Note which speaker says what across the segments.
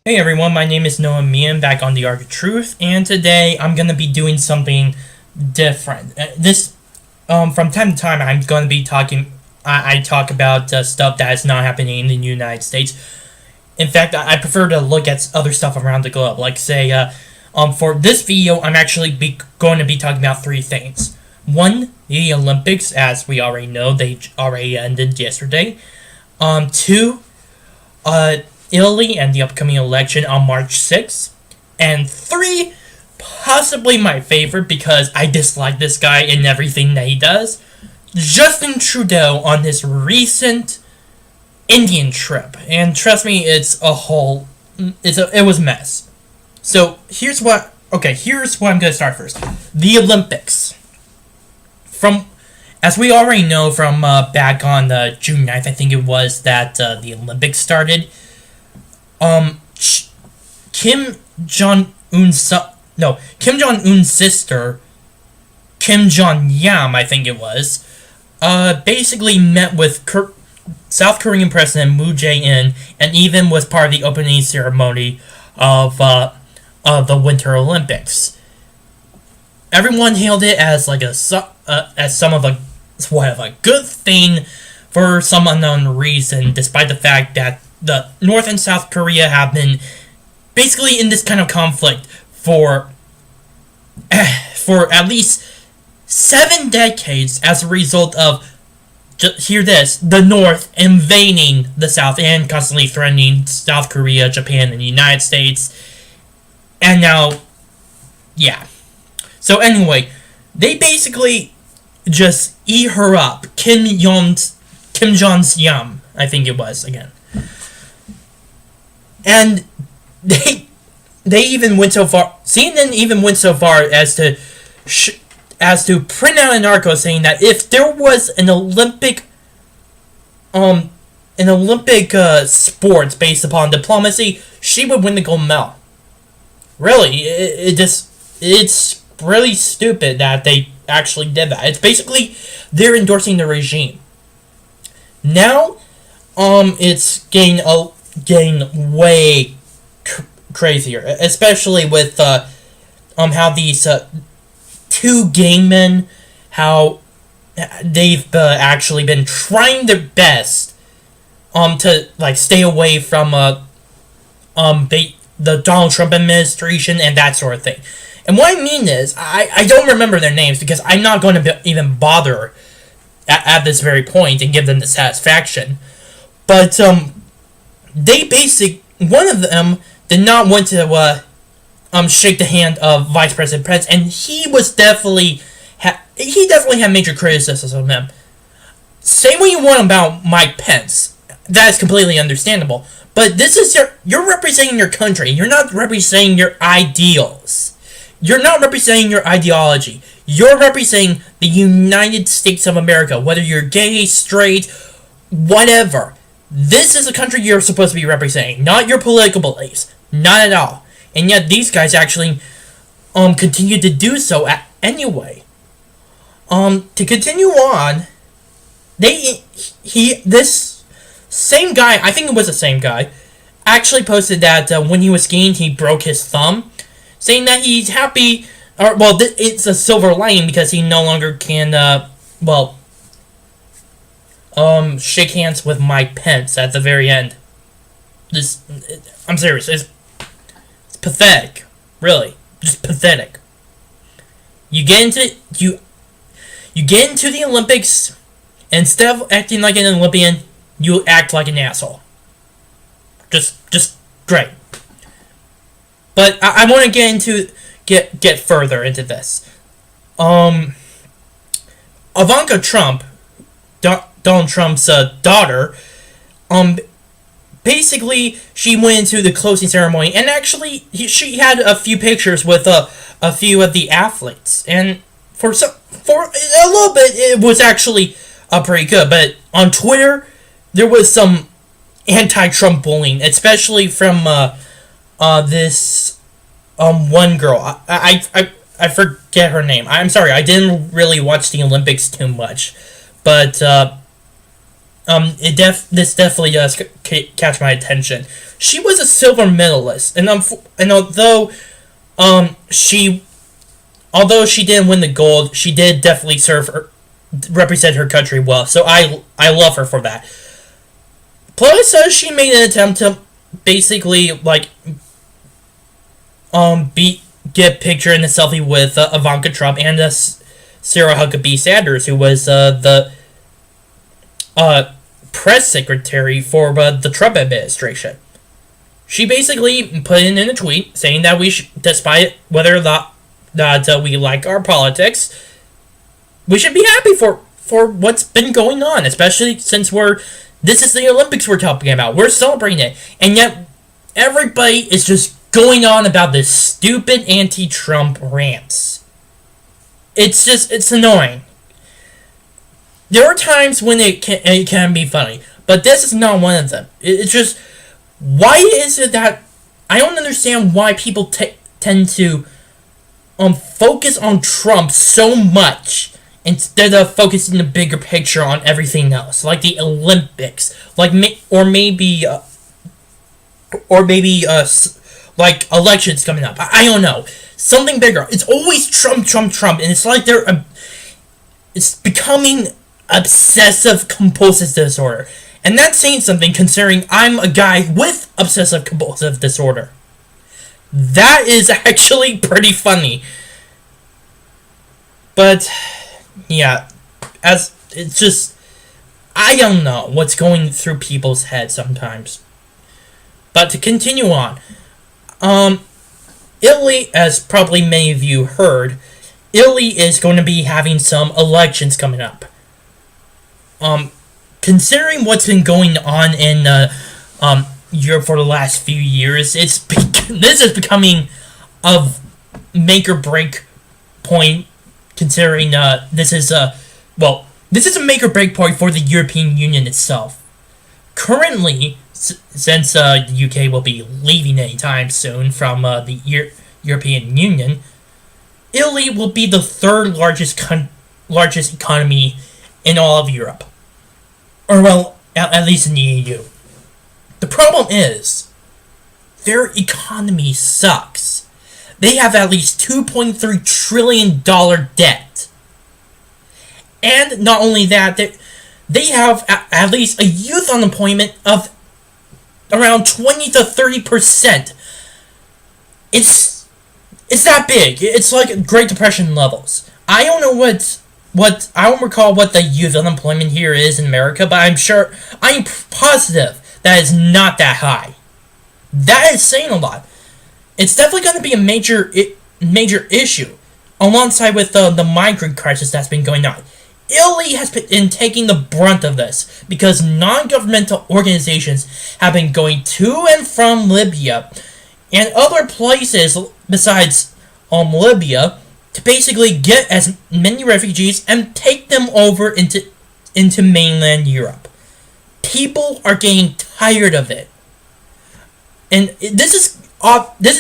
Speaker 1: Hey everyone, my name is Noah Mian, back on the Arc of Truth, and today I'm gonna be doing something different. From time to time, I'm gonna be talking. I talk about stuff that is not happening in the United States. In fact, I prefer to look at other stuff around the globe. Like say, for this video, I'm actually going to be talking about three things. One, the Olympics, as we already know, they already ended yesterday. Two, Italy and the upcoming election on March 6th. And three, possibly my favorite because I dislike this guy and everything that he does, Justin Trudeau on his recent Indian trip. And trust me, it was a mess. So here's what I'm going to start first. The Olympics. As we already know from back on June 9th, I think it was, that the Olympics started. Kim Jong-un's sister, Kim Jong-yam, I think it was, basically met with South Korean President Moon Jae-in and even was part of the opening ceremony of the Winter Olympics. Everyone hailed it as somewhat of a good thing for some unknown reason, despite the fact that the North and South Korea have been basically in this kind of conflict for at least 7 decades as a result of, hear this, the North invading the South and constantly threatening South Korea, Japan, and the United States. And now, yeah. So anyway, they basically just eat her up. Kim Jong-yam, I think it was, again. And they even went so far. CNN even went so far as to print out an article saying that if there was an Olympic sports based upon diplomacy, she would win the gold medal. Really, it's really stupid that they actually did that. It's basically they're endorsing the regime. Now, it's getting way crazier, especially with how these two gay men, how they've actually been trying their best to stay away from the Donald Trump administration and that sort of thing. And what I mean is, I don't remember their names because I'm not going to even bother at this very point and give them the satisfaction. But one of them did not want to shake the hand of Vice President Pence, and he definitely had major criticisms of him. Say what you want about Mike Pence, that is completely understandable. But this is you're representing your country. You're not representing your ideals. You're not representing your ideology. You're representing the United States of America, whether you're gay, straight, whatever. This is the country you're supposed to be representing, not your political beliefs. Not at all. And yet these guys actually continue to do so anyway. To continue on, this same guy, I think it was the same guy, actually posted that when he was skiing, he broke his thumb, saying that he's happy, it's a silver lining because he no longer can, shake hands with Mike Pence at the very end. I'm serious, it's pathetic. Really. Just pathetic. You get into the Olympics, and instead of acting like an Olympian, you act like an asshole. Just great. But I want to get further into this. Ivanka Trump, Donald Trump's daughter, basically she went into the closing ceremony, and actually she had a few pictures with a few of the athletes, and for a little bit it was actually pretty good. But on Twitter there was some anti-Trump bullying, especially from this one girl. I forget her name. I'm sorry, I didn't really watch the Olympics too much, but this definitely does catch my attention. She was a silver medalist, and she although she didn't win the gold, she did definitely represent her country well. So I love her for that. Plus, she made an attempt to basically get a picture in a selfie with Ivanka Trump and Sarah Huckabee Sanders, who was the press secretary for the Trump administration. She basically put in a tweet saying that despite whether or not we like our politics, we should be happy for what's been going on, especially since this is the Olympics we're talking about. We're celebrating it, and yet everybody is just going on about this stupid anti-Trump rants. It's annoying. There are times when it can be funny, but this is not one of them. It's just, why is it that I don't understand why people tend to focus on Trump so much instead of focusing the bigger picture on everything else, like the Olympics, or maybe like elections coming up. I don't know, something bigger. It's always Trump, Trump, Trump, and it's like it's becoming obsessive compulsive disorder. And that's saying something, considering I'm a guy with obsessive compulsive disorder. That is actually pretty funny. But yeah, it's just, I don't know what's going through people's heads sometimes. But to continue on, Italy, as probably many of you heard, Italy is going to be having some elections coming up. Considering what's been going on in Europe for the last few years, this is becoming a make or break point. Considering this is a make or break point for the European Union itself. Currently, since the UK will be leaving anytime soon from the European Union, Italy will be the third largest economy in all of Europe. Or, well, at least in the EU. The problem is, their economy sucks. They have at least $2.3 trillion debt. And not only that, they have at least a youth unemployment of around 20 to 30%. It's that big. It's like Great Depression levels. I don't know I don't recall what the youth unemployment here is in America, but I'm positive that it's not that high. That is saying a lot. It's definitely going to be a major issue, alongside with the migrant crisis that's been going on. Italy has been taking the brunt of this, because non-governmental organizations have been going to and from Libya and other places besides Libya to basically get as many refugees and take them over into mainland Europe. People are getting tired of it. And this is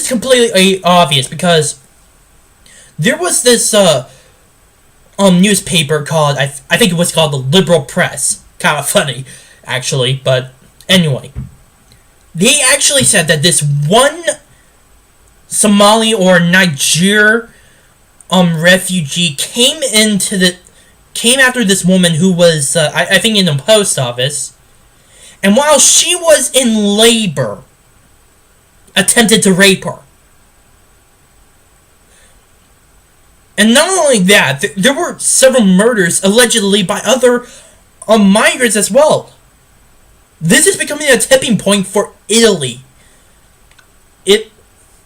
Speaker 1: completely obvious, because there was this newspaper called, I think it was called the Liberal Press. Kind of funny, actually, but anyway. They actually said that this one Somali or Niger refugee came after this woman who was, I think, in the post office, and while she was in labor, attempted to rape her. And not only that, there were several murders allegedly by other migrants as well. This is becoming a tipping point for Italy.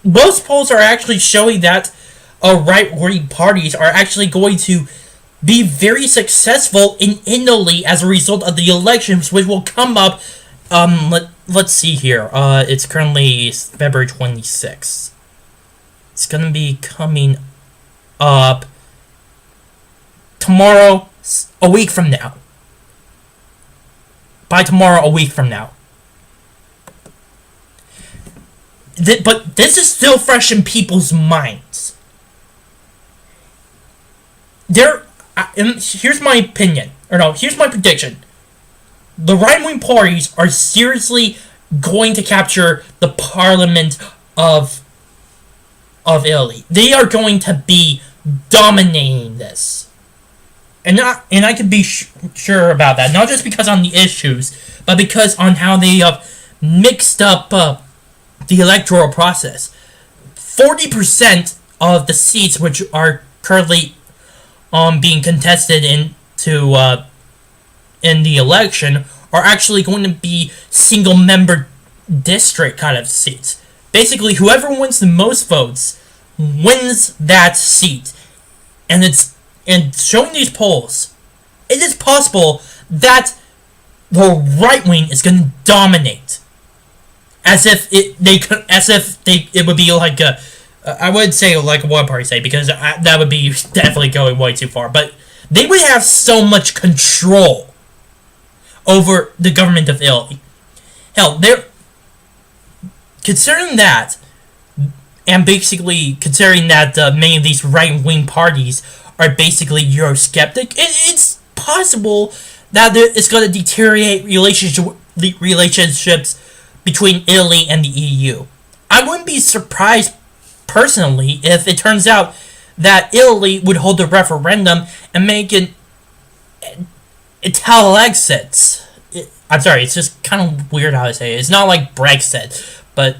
Speaker 1: Most polls are actually showing that right-wing parties are actually going to be very successful in Italy as a result of the elections, which will come up. Let's see here. It's currently February 26th. It's gonna be coming up tomorrow, a week from now. By tomorrow, a week from now. But this is still fresh in people's minds. Here's my opinion. Or no, here's my prediction. the right-wing parties are seriously going to capture the parliament of Italy. They are going to be dominating this. And I can be sure about that, not just because on the issues, but because on how they have mixed up the electoral process. 40% of the seats which are currently being contested in the election are actually going to be single member district kind of seats. Basically, whoever wins the most votes wins that seat. And showing these polls, it is possible that the right wing is going to dominate, as if it would be like a, I would say like one party say, because that would be definitely going way too far. But they would have so much control over the government of Italy. Hell, they're considering that, and basically considering that many of these right wing parties are basically Eurosceptic, it's possible that it's going to deteriorate relationships between Italy and the EU. I wouldn't be surprised, personally, if it turns out that Italy would hold a referendum and make an Italexit. I'm sorry, it's just kind of weird how to say it. It's not like Brexit, but,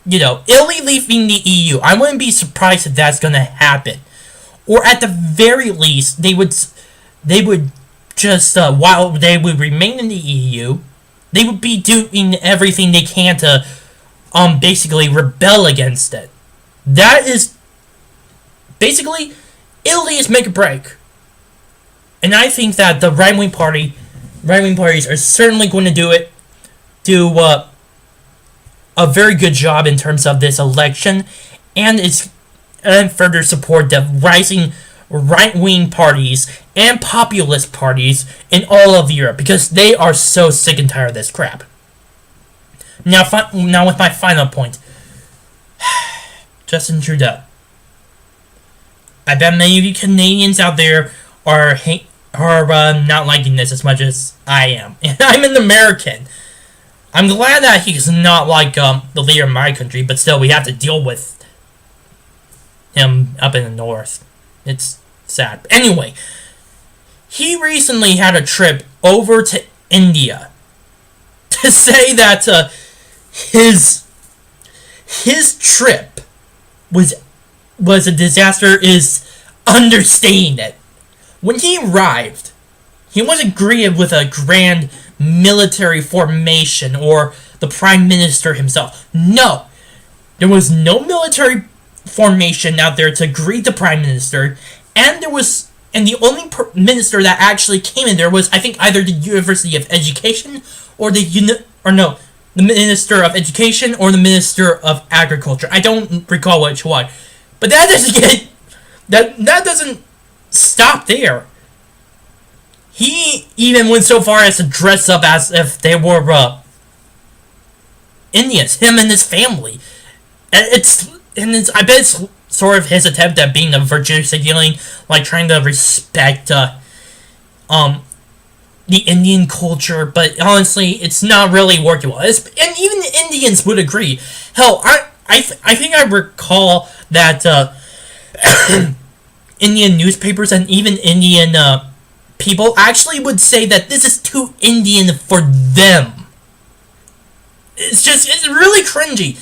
Speaker 1: Italy leaving the EU. I wouldn't be surprised if that's going to happen. Or at the very least, they would just, while they would remain in the EU, they would be doing everything they can to, basically rebel against it. That is, basically, Italy is make or break. And I think that the right-wing parties are certainly going to do a very good job in terms of this election, and further support the rising right-wing parties and populist parties in all of Europe, because they are so sick and tired of this crap. Now with my final point. Justin Trudeau. I bet many of you Canadians out there are not liking this as much as I am. And I'm an American. I'm glad that he's not like the leader of my country, but still we have to deal with him up in the north. It's sad. Anyway, he recently had a trip over to India. To say that his trip was a disaster is understating it. When he arrived, he wasn't greeted with a grand military formation or the Prime Minister himself. No, there was no military formation out there to greet the Prime Minister, and the only minister that actually came in there was, I think, either the University of Education or the Minister of Education or the Minister of Agriculture. I don't recall which one, but that doesn't stop there. He even went so far as to dress up as if they were Indians, him and his family. I bet it's sort of his attempt at being a virtue signaling, like trying to respect the Indian culture, but honestly, it's not really working well. And even the Indians would agree. Hell, I think I recall that Indian newspapers and even Indian people actually would say that this is too Indian for them. It's really cringy.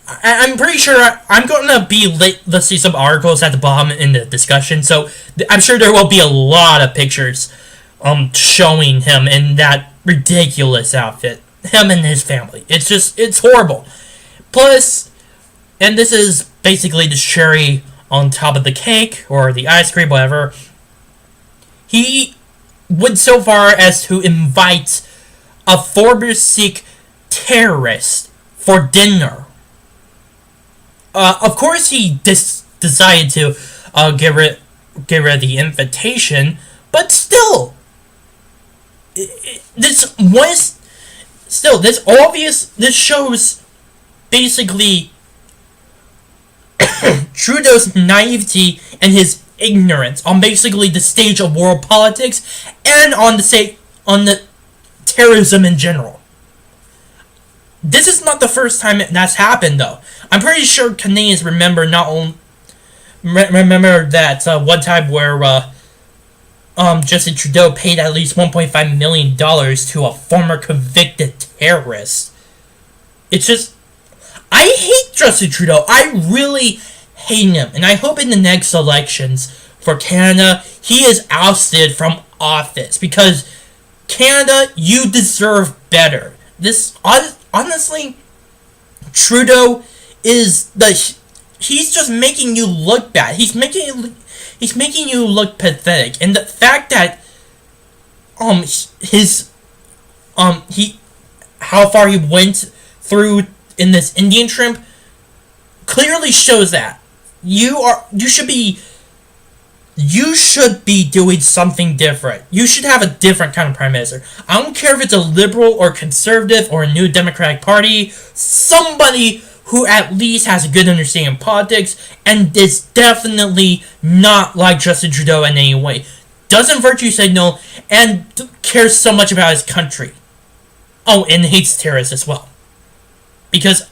Speaker 1: I'm pretty sure I'm going to be let's see some articles at the bottom in the discussion, so I'm sure there will be a lot of pictures showing him in that ridiculous outfit. Him and his family. It's horrible. Plus, and this is basically the cherry on top of the cake, or the ice cream, whatever, he went so far as to invite a former Sikh terrorist for dinner. Of course, he decided to get rid of the invitation, but still, this shows basically Trudeau's naivety and his ignorance on basically the stage of world politics and on the on the terrorism in general. This is not the first time that's happened, though. I'm pretty sure Canadians remember that one time where Justin Trudeau paid at least $1.5 million to a former convicted terrorist. It's just, I hate Justin Trudeau. I really hate him, and I hope in the next elections for Canada, he is ousted from office, because Canada, you deserve better. Honestly, Trudeau is he's just making you look bad. He's making you look pathetic, and the fact that how far he went through in this Indian trip clearly shows that you should be doing something different. You should have a different kind of prime minister. I don't care if it's a liberal or conservative or a new Democratic Party. Somebody who at least has a good understanding of politics and is definitely not like Justin Trudeau in any way. Doesn't virtue signal and cares so much about his country. Oh, and hates terrorists as well. Because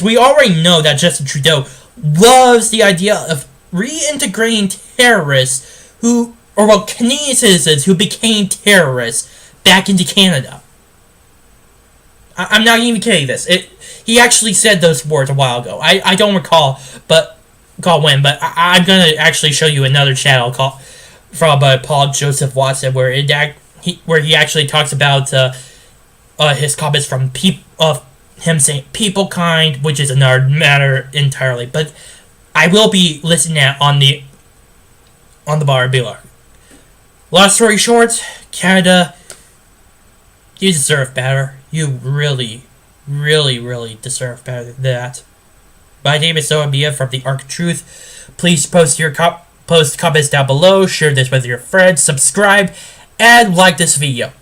Speaker 1: we already know that Justin Trudeau loves the idea of reintegrating terrorists Canadian citizens who became terrorists back into Canada. I'm not even kidding this. He actually said those words a while ago. I don't recall when, but I'm going to actually show you another channel from Paul Joseph Watson where he actually talks about his comments from him saying people kind, which is another matter entirely. But I will be listening on the bar below. Long story short, Canada, you deserve better. You really, really, really deserve better than that. My name is Noah Mia from the Arc of Truth. Please post comments down below, share this with your friends, subscribe, and like this video.